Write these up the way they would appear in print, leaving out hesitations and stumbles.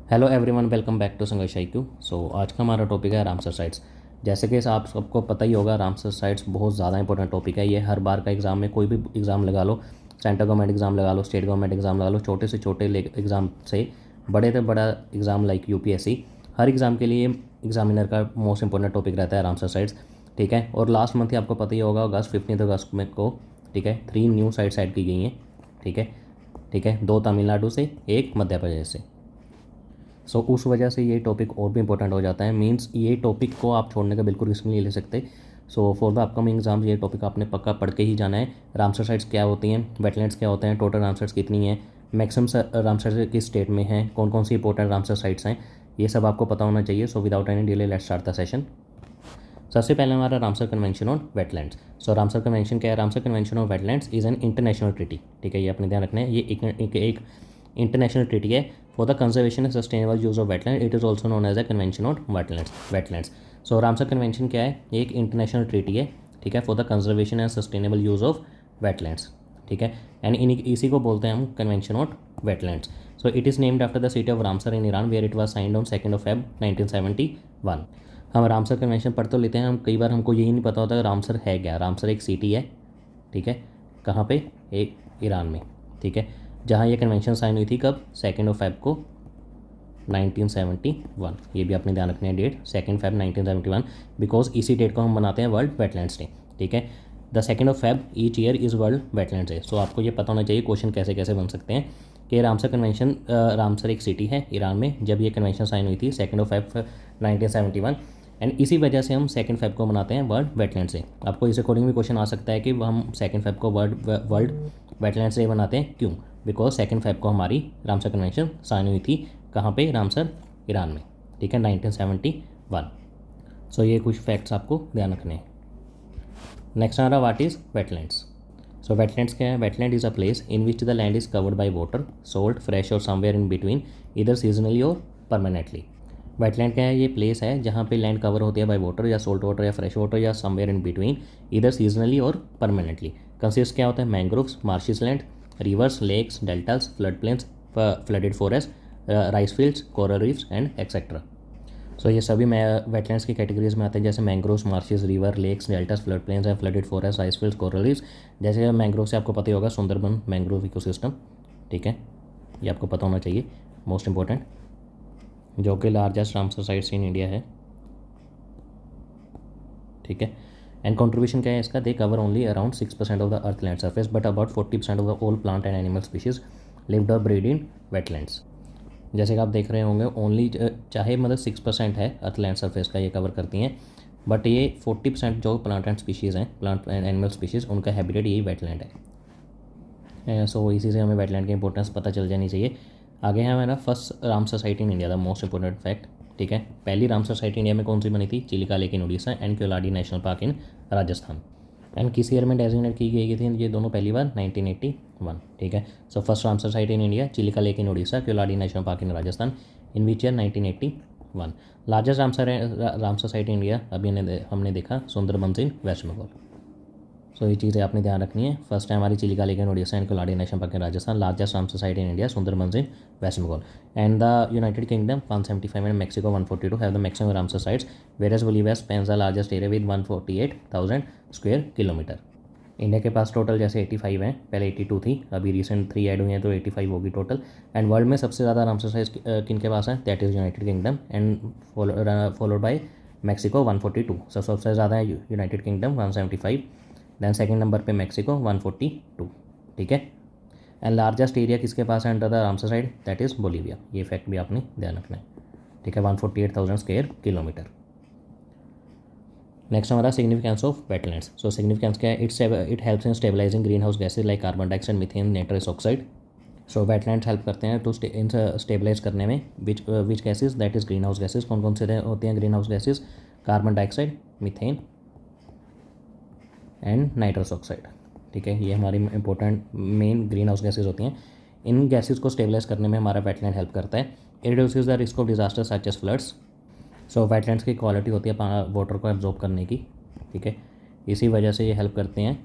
Hello everyone, welcome back to Sangharsh IQ। आज का हमारा टॉपिक है रामसर साइट्स। जैसे कि आप सबको पता ही होगा, रामसर साइट्स बहुत ज़्यादा इंपॉर्टेंट टॉपिक है। ये हर बार का एग्ज़ाम में, कोई भी एग्ज़ाम लगा लो, सेंट्रल गवर्नमेंट एग्ज़ाम लगा लो, स्टेट गवर्नमेंट एग्ज़ाम लगा लो, छोटे से छोटे एग्ज़ाम से बड़े से बड़ा एग्ज़ाम लाइक UPSC, हर एग्ज़ाम के लिए एग्जामिनर का मोस्ट इंपॉर्टेंट टॉपिक रहता है रामसर साइट्स। ठीक है। और लास्ट मंथ ही आपको पता ही होगा, अगस्त 15 अगस्त में को, ठीक है, 3 न्यू साइट्स ऐड की गई हैं। ठीक है। ठीक है, 2 तमिलनाडु से, 1 मध्य प्रदेश से। उस वजह से ये टॉपिक और भी इंपॉर्टेंट हो जाता है। मींस ये टॉपिक को आप छोड़ने का बिल्कुल रिस्क नहीं ले सकते। फॉर द अपकमिंग एग्जाम्स ये टॉपिक आपने पक्का पढ़ के ही जाना है। रामसर साइट्स क्या होती हैं, वेटलैंड्स क्या होते हैं, टोटल रामसर्स कितनी हैं, मैक्सिमम रामसर किस स्टेट में हैं, कौन कौन सी इंपॉर्टेंट रामसर साइट्स हैं, ये सब आपको पता होना चाहिए। Without any delay let's start the session. सबसे पहले हमारा Ramsar convention on wetlands. Ramsar Convention क्या है? Ramsar convention on wetlands is an international treaty. ठीक है, ये अपने ध्यान रखना है। ये एक इंटरनेशनल ट्रीटी है for the conservation and sustainable use of wetland. It is also known as a convention on wetlands. Ramsar Convention क्या है? एक इंटरनेशनल ट्रीटी है, ठीक है, for the conservation and sustainable use of wetlands. ठीक है। And इसी को बोलते हैं हम convention on wetlands. It is named after the city of Ramsar in Iran, where it was signed on 2 Feb 1971। हम रामसर कन्वेंशन पढ़ तो लेते हैं, हम कई बार हमको यही नहीं पता होता रामसर है क्या। रामसर एक सिटी है, ठीक है, कहाँ पे? एक ईरान में। ठीक है, जहाँ ये कन्वेंशन साइन हुई थी कब? 2 Feb को 1971। ये भी आपने ध्यान रखना है डेट, 2 Feb 1971, बिकॉज इसी डेट को हम बनाते हैं वर्ल्ड वेटलैंड्स डे। ठीक है, the 2 Feb each year is world wetlands day. आपको ये पता होना चाहिए क्वेश्चन कैसे कैसे बन सकते हैं कि रामसर कन्वेंशन, रामसर एक सिटी है ईरान में, जब ये कन्वेंशन साइन हुई थी 2 Feb 1971, एंड इसी वजह से हम 2 Feb को मनाते हैं वर्ल्ड वेटलैंड्स डे। आपको इस अकॉर्डिंग भी क्वेश्चन आ सकता है कि हम 2 Feb को वर्ल्ड वेटलैंड्स डे मनाते हैं क्यों? बिकॉज 2 Feb को हमारी रामसर कन्वेंशन साइन हुई थी कहाँ पे? रामसर, ईरान में। ठीक है, 1971। ये कुछ फैक्ट्स आपको ध्यान रखने हैं। नेक्स्ट हमारा व्हाट इज़ वेटलैंड्स। वेटलैंड्स क्या है? Wetland is a place in which the land is covered by water, salt, fresh और समवेयर इन बिटवीन, इधर सीजनली और परमानेंटली। वेटलैंड क्या है? ये प्लेस है जहाँ पे लैंड कवर होती है बाय वाटर, या सोल्ट वाटर, या फ्रेश वाटर, या समवेयर इन बिटवीन, इधर सीजनली और परमानेंटली। कंसिस्ट क्या होता है? Mangroves, marshes land, rivers, lakes, deltas, flood plains, flooded forest, rice fields, coral reefs and etcetera. ये सभी वेटलैंड्स की कैटेगरीज में आते हैं, जैसे mangroves, marshes, river, lakes, deltas, flood plains and flooded forest, rice fields, coral reefs. जैसे mangrove से आपको पता ही होगा सुंदरबन मैंग्रोव इकोसिस्टम। ठीक है, ये आपको पता होना चाहिए, मोस्ट इंपॉर्टेंट, जो कि largest Ramsar sites in India है। ठीक है, एंड कंट्रीब्यूशन क्या है इसका? They cover only around 6% of the earth land surface, but about 40% of the all plant and animal species lived और ब्रीड इन वेटलैंड्स। जैसे कि आप देख रहे होंगे, ओनली चाहे मतलब 6% है अर्थ लैंड सर्फेस का, ये कवर करती हैं, बट ये 40% जो प्लांट एंड स्पीशीज़ हैं, प्लांट एंड एनिमल स्पीशीज़, उनका हैबिटेट यही वेटलैंड है। इसी से हमें वेटलैंड की इंपॉर्टेंस पता चल जानी चाहिए। आगे है हमारा first Ramsar site in India, the most important fact. ठीक है, पहली रामसर साइट इंडिया में कौन सी बनी थी? Chilika lake in Orissa and Keoladeo national park in Rajasthan. And किस ईयर में डेजिग्नेट की गई थी ये दोनों? पहली बार 1981। ठीक है, first Ramsar site in India, Chilika lake in Orissa, Keoladeo national park in Rajasthan, in which year? 1981। Largest Ramsar site in India अभी हमने देखा, सुंदरबन इन वेस्ट बंगाल। ये चीज़ें आपने ध्यान रखनी है। फर्स्ट है हमारी Chilika lake in Orissa and Keoladeo national park in Rajasthan, largest Ramsar site in India, Sundarban in west Bengal. And the United Kingdom 175 and Mexico 142 have the maximum Ramsar sites, whereas Bolivia spans the largest area with 148,000 square kilometre. India के पास total जैसे 85 हैं, पहले 82 थी, अभी recent 3 add हुई हैं तो 85 होगी टोटल। एंड वर्ल्ड में सबसे ज़्यादा रामसर साइट्स किन के पास है? That is United Kingdom and followed by Mexico 142। सबसे ज़्यादा है United Kingdom 175, then second number पे मैक्सिको 142। ठीक है, एंड लार्जेस्ट एरिया किसके पास है under the Ramsar site? That is Bolivia. ये फैक्ट भी आपने ध्यान रखना है। ठीक है, 148,000 स्क्वायर किलोमीटर। नेक्स्ट हमारा सिग्निफिकेंस ऑफ वेटलैंड्स। सिग्निफिकेंस क्या है? It helps in stabilising green house gases like carbon dioxide, methane, nitrous oxide. Wetlands help करते हैं टू स्टेबलाइज करने में which gases? That is green house gases. कौन कौन से होते हैं green house gases? Carbon dioxide, methane and nitrous oxide. ठीक है, ये हमारी important main green house gases होती हैं। इन गैसेज को स्टेबलाइज करने में हमारा वेटलैंड हेल्प करता है। It reduces the risk of disaster such as floods. Wetlands की क्वालिटी होती है वाटर को एब्जॉर्ब करने की। ठीक है, इसी वजह से ये हेल्प करते हैं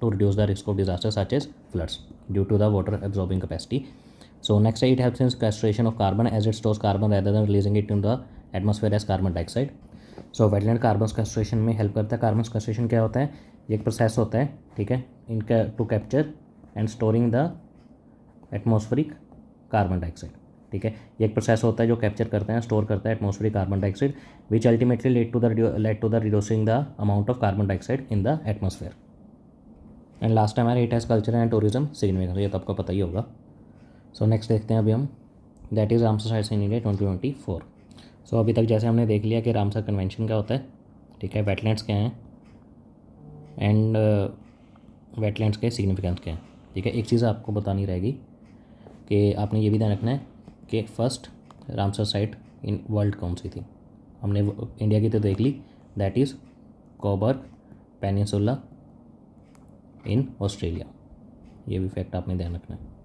to reduce the risk of disaster such as floods due to the water absorbing capacity. So next है it helps in sequestration of carbon as it stores carbon rather than releasing it in the atmosphere as carbon dioxide. So wetland carbon sequestration में help करता है। Carbon sequestration क्या होता है, ये एक process होता है, ठीक है, इनका to capture and storing the atmospheric carbon dioxide, ठीक है। ये एक प्रोसेस होता है जो कैप्चर करता है, स्टोर करता है atmospheric carbon dioxide, which ultimately lead to the reducing the amount of carbon dioxide in the atmosphere. And last time हमारे it has culture and tourism significance, ये तो आपको पता ही होगा। सो नेक्स्ट देखते हैं अभी हम, that is Ramsar sites in India 2024। सो अभी तक जैसे हमने देख लिया कि रामसर कन्वेंशन क्या होता है, ठीक है, वेटलैंड्स क्या हैं एंड वेटलैंड्स के सिग्निफिकेंस क्या है, ठीक है। एक चीज़ आपको बतानी रहेगी कि आपने ये भी ध्यान रखना है कि first Ramsar site in world कौन सी थी। हमने इंडिया की तो देख ली, that is Cobourg peninsula in Australia, ये भी फैक्ट आपने ध्यान रखना है।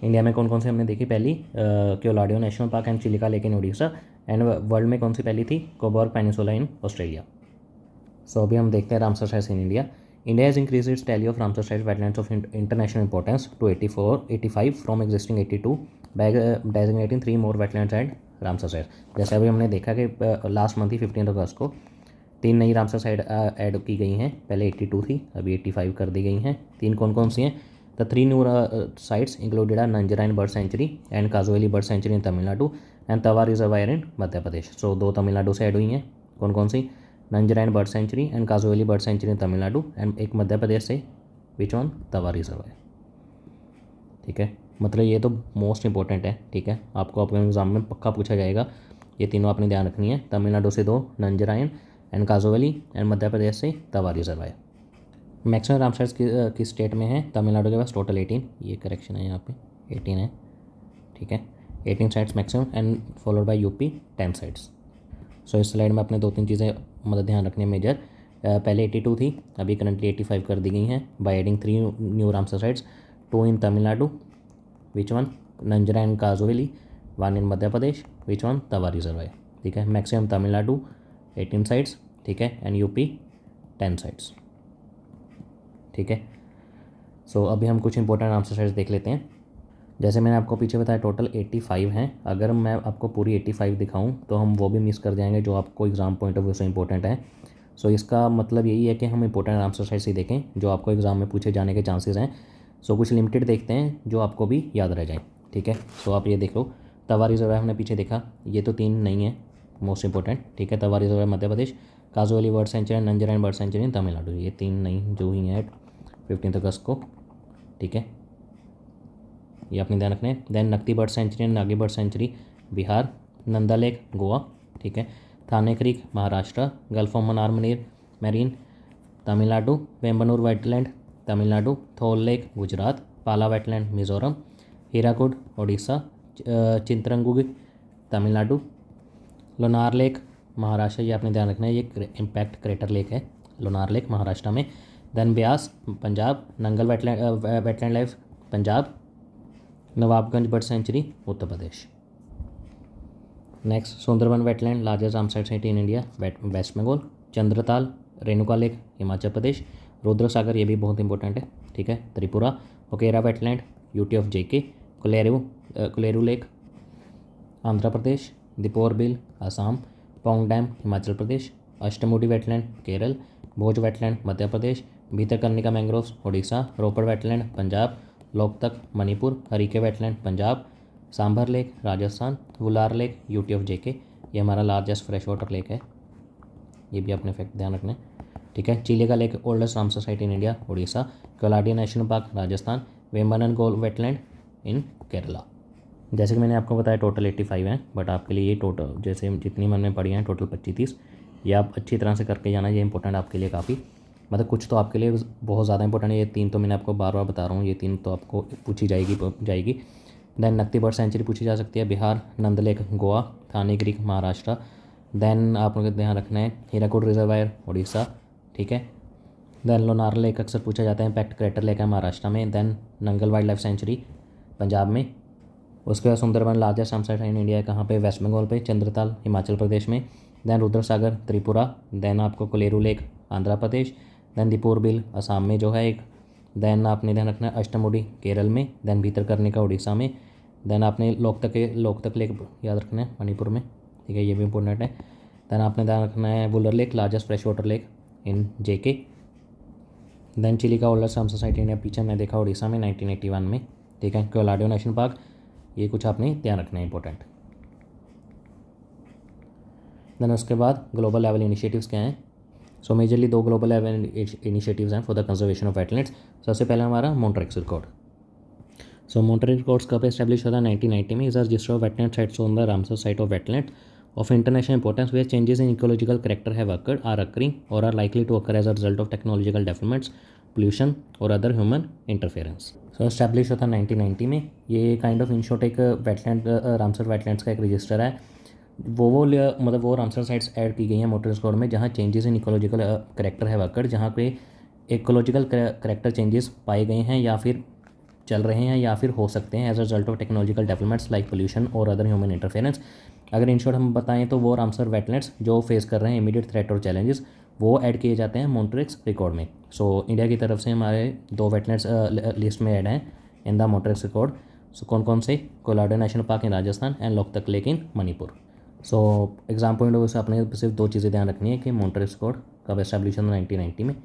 इंडिया में कौन कौन सी हमने देखी, पहली Keoladeo national park and Chilika lake in Orissa, and world में कौन सी पहली थी, Cobourg peninsula in Australia. So अभी हम देखते हैं Ramsar sites in India. India has increase its tally of Ramsar sites wetlands of international importance to 85 from existing 82 by designating 3 more wetlands and Ramsar sites. जैसे अभी हमने देखा कि लास्ट मंथ ही 15 अगस्त को 3 नई रामसर साइट ऐड की गई हैं, पहले 82 थी, अभी 85 कर दी गई हैं। 3 कौन कौन सी हैं, the 3 new sites included are Nanjarayan bird sanctuary and Kazhuveli bird sanctuary in Tamil Nadu and Tawa reservoir in Madhya Pradesh. So 2 Tamil Nadu से ऐड हुई हैं, कौन कौन सी, Nanjarayan bird sanctuary and Kazhuveli bird sanctuary in Tamil Nadu, and एक मध्य प्रदेश से विच ऑन तवा रिजर्वायर, ठीक है। मतलब ये तो मोस्ट इंपॉर्टेंट है, ठीक है, आपको अपने एग्जाम में पक्का पूछा जाएगा, ये तीनों आपने ध्यान रखनी है। तमिलनाडु से 2 नंजराइन एंड काजोवेली एंड मध्य प्रदेश से तवा रिजर्वायर। मैक्सिमम रामसर की स्टेट में है, तमिलनाडु के पास टोटल 18, ये करेक्शन है यहाँ पे 18 है, ठीक है, 18 sites maximum and followed by UP 10 sites. So इस स्लाइड में अपने 2-3 चीज़ें मतलब ध्यान रखनी है मेजर। पहले 82 थी, अभी करंटली 85 कर दी गई हैं by adding 3 new Ramsar sites, 2 in Tamil Nadu which one Nanjara and Kazhuveli, 1 in Madhya Pradesh which one Tawa reservoir, ठीक है। मैक्सिमम तमिलनाडु 18 साइट्स, ठीक है, एंड यूपी 10 साइट्स, ठीक है। सो अभी हम कुछ इंपॉर्टेंट रामसर साइट्स देख लेते हैं। जैसे मैंने आपको पीछे बताया टोटल 85 हैं, अगर मैं आपको पूरी 85 दिखाऊं तो हम वो भी मिस कर जाएंगे जो आपको एग्ज़ाम पॉइंट ऑफ व्यू से इंपॉर्टेंट है। सो इसका मतलब यही है कि हम इंपॉर्टेंट रामसर साइट्स ही देखें जो आपको एग्ज़ाम में पूछे जाने के चांसेस हैं। सो कुछ लिमिटेड देखते हैं जो आपको भी याद रह जाए, ठीक है। सो आप ये देख लो, तवा रिजर्वायर हमने पीछे देखा, ये तो 3 नहीं है मोस्ट इंपॉर्टेंट, ठीक है। तवा reservoir Madhya Pradesh, काजोवेली bird century, नंजराइन bird sanctuary in Tamil Nadu, ये 3 नहीं जो हुई हैं 15 अगस्त को, ठीक है, ये अपने ध्यान रखना है। Then Nakti bird sanctuary and Nagi bird sanctuary Bihar, Nanda lake Goa, ठीक है, Thane creek Maharashtra, gulf of Mannar marine Tamil Nadu, Vembannur wetland Tamil Nadu, Thol lake Gujarat, Pala wetland Mizoram, Hirakud Odisha, Chitrangudi Tamil Nadu, Lonar lake Maharashtra, ये आपने ध्यान रखना है, ये इम्पैक्ट क्रेटर लेक है, लोनार लेक महाराष्ट्र में। Then Beas Punjab, Nangal wetland life Punjab, Nawabganj bird sanctuary Uttar Pradesh. Next Sundarban wetland largest Ramsar site in India west Bengal, Chandratal Renuka lake Himachal Pradesh, Rudra Sagar ये भी बहुत इंपॉर्टेंट है, ठीक है, Tripura, Hokera wetland UT of JK, Kolleru lake Andhra Pradesh, Deepor Beel Assam, Pong dam Himachal Pradesh, Ashtamudi wetland Kerala, Bhoj wetland Madhya Pradesh, Bhitarkanika mangroves Odisha, Ropar wetland Punjab, Loktak Manipur, Harike wetland Punjab, Sambhar lake Rajasthan, Wular lake UT of JK, ये हमारा largest fresh water lake है, ये भी अपने फैक्ट ध्यान रखना है, ठीक है। Chilika lake oldest Ramsar site in India Orissa, Keoladeo national park Rajasthan, Vembangol wetland in Kerala. जैसे कि मैंने आपको बताया टोटल 85 हैं, बट आपके लिए ये टोटल जैसे जितनी मैंने पढ़ी हैं टोटल 25-30, ये आप अच्छी तरह से करके जाना, ये इंपॉर्टेंट आपके लिए काफ़ी, मतलब कुछ तो आपके लिए बहुत ज़्यादा इंपॉर्टेंट है, ये 3 तो मैंने आपको बार बार बता रहा हूँ, ये 3 तो आपको पूछी जाएगी। देन नकती बर्ड सेंचुरी पूछी जा सकती है बिहार, नंद लेक गोवा, थाने क्रीक महाराष्ट्र, देन आपको ध्यान रखना है हीराकुड रिजर्वायर उड़ीसा, ठीक है। देन लोनार लेक अक्सर पूछा जाता है, इम्पैक्ट क्रेटर लेक है महाराष्ट्र में। Then Nangal wild life sanctuary Punjab में। उसके बाद Sundarban largest Ramsar site in India कहाँ पे, वेस्ट बंगाल पे, चंद्रताल हिमाचल प्रदेश में। देन रुद्र सागर त्रिपुरा, देन आपको कोलेरू लेक आंध्र प्रदेश, देन दीपोर बिल असम में जो है एक, देन आपने ध्यान रखना है अष्टमुडी केरल में, देन भीतरकनिका उड़ीसा में, देन आपने लोकतक लेक याद रखना है मणिपुर में, ठीक है, ये भी इंपॉर्टेंट है। देन आपने ध्यान रखना है Wular lake, largest fresh water lake in JK। Then Chilika older Ramsar site India, पीछे हमने देखा उड़ीसा में 1981 में, ठीक है। कोलाडो नेशनल पार्क, ये कुछ आपने ध्यान रखना है इंपॉर्टेंट। देन उसके बाद ग्लोबल लेवल इनिशिएटिव्स क्या हैं। So majorly 2 global level initiatives हैं for the conservation of wetlands. सबसे पहला हमारा Montreux record. So Montreux records कब एस्टैब्लिश हुआ था 1990 में। Is a register of wetland sites on the Ramsar site of wetland of international importance where changes in ecological character have occurred, are occurring or are likely to occur as a result of technological developments, pollution or other human interference। So establish होता 1990 में। ये kind of इंशॉर्ट एक wetland Ramsar wetlands का एक register है। मतलब वो Ramsar sites add की गई हैं मोटर रिकॉर्ड में जहाँ चेंजेस इन इकोलॉजिकल करेक्टर है वक्कर, जहाँ पे इकोलॉजिकल करेक्टर चेंजेस पाए गए हैं या फिर चल रहे हैं या फिर हो सकते हैं as a result of technological developments like pollution और अदर ह्यूमन इंटरफेरेंस। अगर इन शॉर्ट हम बताएं तो वो रामसर वेटलैंड्स जो फेस कर रहे हैं इमीडिएट थ्रेट और चैलेंजेस, वो ऐड किए जाते हैं मॉन्ट्रिक्स रिकॉर्ड में। सो इंडिया की तरफ से हमारे 2 वेटलैंड्स लिस्ट में ऐड हैं इन द मॉन्ट्रिक्स रिकॉर्ड। सो कौन कौन से, कोलाडो national park in Rajasthan and Loktak lake in Manipur. So exam point of view से आपने सिर्फ 2 चीज़ें ध्यान रखनी है कि मॉन्ट्रिक्स रिकॉर्ड कब एस्टैब्लिश हुआ 1990 में,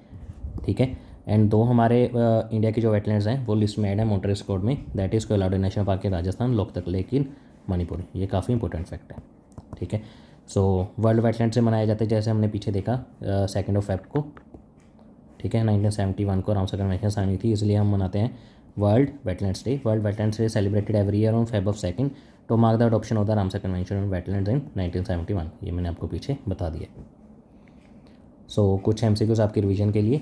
ठीक है। एंड 2 हमारे इंडिया की जो वेटलैंड्स हैं वो लिस्ट में ऐड है मॉन्ट्रिक्स रिकॉर्ड में, that is कोलाडो national park in Rajasthan, Loktak lake in Manipur. ये काफ़ी इंपॉर्टेंट फैक्ट है, ठीक है। सो वर्ल्ड वेटलैंड से मनाया जाता है, जैसे हमने पीछे देखा 2 फेब को, ठीक है, 1971 को रामसर कन्वेंशन साइन हुई थी, इसलिए हम मनाते हैं world wetlands day. World wetlands day celebrated every year on Feb 2 to mark the adoption of the Ramsar convention on wetlands in 1971। ये मैंने आपको पीछे बता दिया। सो कुछ MCQs आपकी रिवीजन के लिए,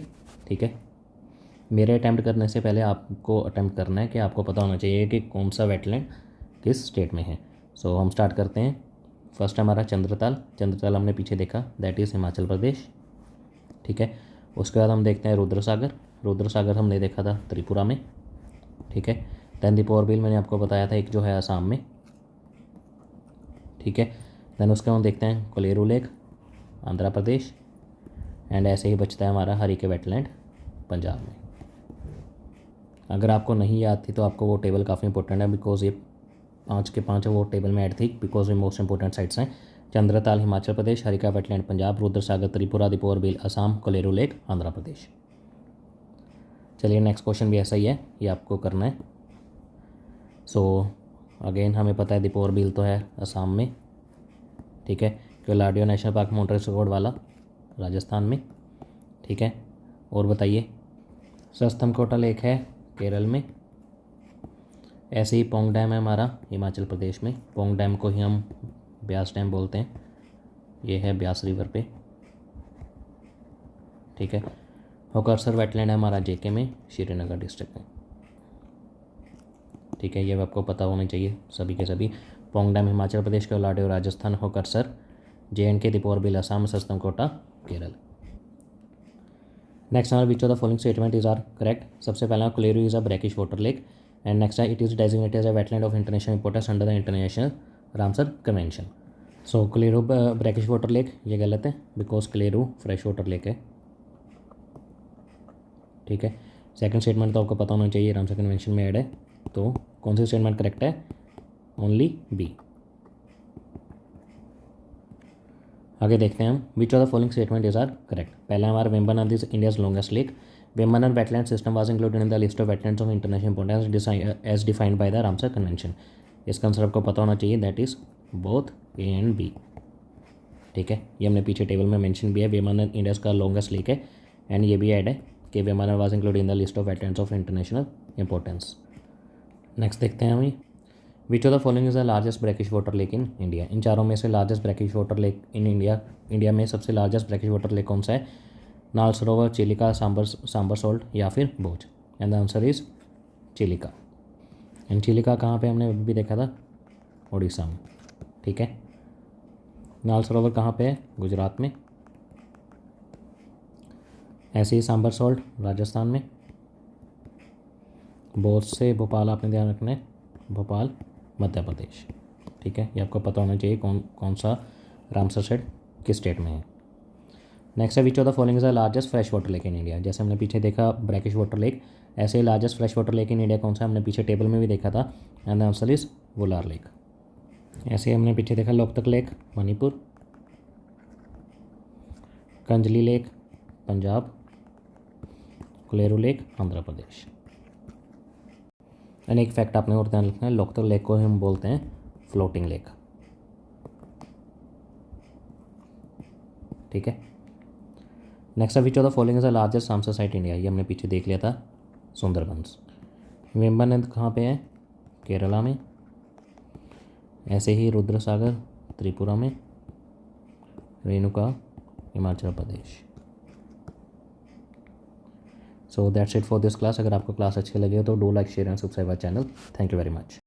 ठीक है। मेरे अटैम्प्ट करने से पहले आपको अटैम्प्ट करना है कि आपको पता होना चाहिए कि कौन सा वेटलैंड किस स्टेट में है। सो हम स्टार्ट करते हैं। फर्स्ट हमारा चंद्रताल हमने पीछे देखा, दैट इज़ हिमाचल प्रदेश, ठीक है। उसके बाद हम देखते हैं रुद्रसागर हमने देखा था त्रिपुरा में, ठीक है। दैन दीपोर बिल मैंने आपको बताया था एक जो है असम में, ठीक है। दैन उसके बाद हम देखते हैं कोलेरू लेक आंध्र प्रदेश, एंड ऐसे ही बचता है हमारा हरिके वेटलैंड पंजाब में। अगर आपको नहीं याद थी तो आपको वो टेबल काफ़ी इंपॉर्टेंट है, बिकॉज ये 5 के 5 वो टेबल में ऐड थी, बिकॉज ये मोस्ट इंपॉर्टेंट साइट्स हैं। Chandratal Himachal Pradesh, Harike wetland Punjab, Rudrasagar Tripura, Deepor Beel Assam, Kolleru lake Andhra Pradesh. चलिए नेक्स्ट क्वेश्चन भी ऐसा ही है, ये आपको करना है। सो अगेन हमें पता है दीपोर बिल तो है असम में, ठीक है। Keoladeo national park Montreux record वाला राजस्थान में, ठीक है। और बताइए सस्तमकोटा लेक है केरल में, ऐसे ही पोंग डैम है हमारा हिमाचल प्रदेश में। पोंग डैम को ही हम ब्यास डैम बोलते हैं, ये है ब्यास रिवर पे, ठीक है। होकरसर वेटलैंड है हमारा JK में, श्रीनगर डिस्ट्रिक्ट में, ठीक है। ये आपको पता होना चाहिए सभी के सभी। Pong dam Himachal Pradesh, Keoladeo Rajasthan, Hokersar JNK, Deepor Beel Assam, Sasthamkotta Kerala. Next हमारा which of the following statement is are correct. सबसे पहला Kolleru is a brackish water lake, and next है it is designated as a wetland of international importance under the international Ramsar convention. So Kolleru brackish water lake ये गलत है, because Kolleru fresh water lake है, ठीक है। Second statement तो आपको पता होना चाहिए, रामसर कन्वेंशन में ऐड है, तो कौन सी स्टेटमेंट करेक्ट है, ओनली B। आगे देखते हैं हम which of the following statement is are correct. पहला हमारा Vembanad is India's longest lake. Vembanad wetland system was included in the list of wetlands of international importance as defined by the Ramsar convention. इसका answer आपको पता होना चाहिए, that is both A and B, ठीक है। ये हमने पीछे टेबल में मेंशन भी है, वेम्बनाड इंडियाज का लॉन्गेस्ट लेक है, एंड ये भी ऐड है कि Vembanad was included in the list of wetlands of international importance. Next देखते हैं हमें which of the following is the largest brackish water lake in India. इन चारों में से largest brackish water lake in India में सबसे लार्जेस्ट ब्रैकिश वाटर लेक कौन सा है, नाल सरोवर, चिलिका, सांबर सॉल्ट या फिर बोच। And the answer is Chilika. And Chilika कहाँ पे हमने भी देखा था, उड़ीसा में, ठीक है। नाल सरोवर कहाँ पे है, गुजरात में। ऐसे ही सांबर सॉल्ट राजस्थान में। बोच से भोपाल आपने ध्यान रखना है, भोपाल मध्य प्रदेश, ठीक है। ये आपको पता होना चाहिए कौन सा रामसर साइट किस स्टेट में है। नेक्स्ट है which of the following is the largest fresh water lake in India. जैसे हमने पीछे देखा ब्रैकिश वाटर लेक, ऐसे ही largest fresh water lake in India कौन सा, हमने पीछे टेबल में भी देखा था, and the answer is Wular lake. ऐसे ही हमने पीछे देखा Loktak lake Manipur, Kanjli lake Punjab, Kolleru lake Andhra Pradesh. And एक फैक्ट आपने और ध्यान रखना है, लोकतक लेक को हम बोलते हैं फ्लोटिंग लेक। ठीक है, next which of the following is the largest Ramsar site India, ये हमने पीछे देख लिया था, सुंदरबंस। वेम्बा नद कहाँ पे है, केरला में। ऐसे ही रुद्र सागर त्रिपुरा में, Renuka Himachal Pradesh. So that's it for this class. अगर आपको क्लास अच्छी लगे तो do like share and subscribe our channel. Thank you very much.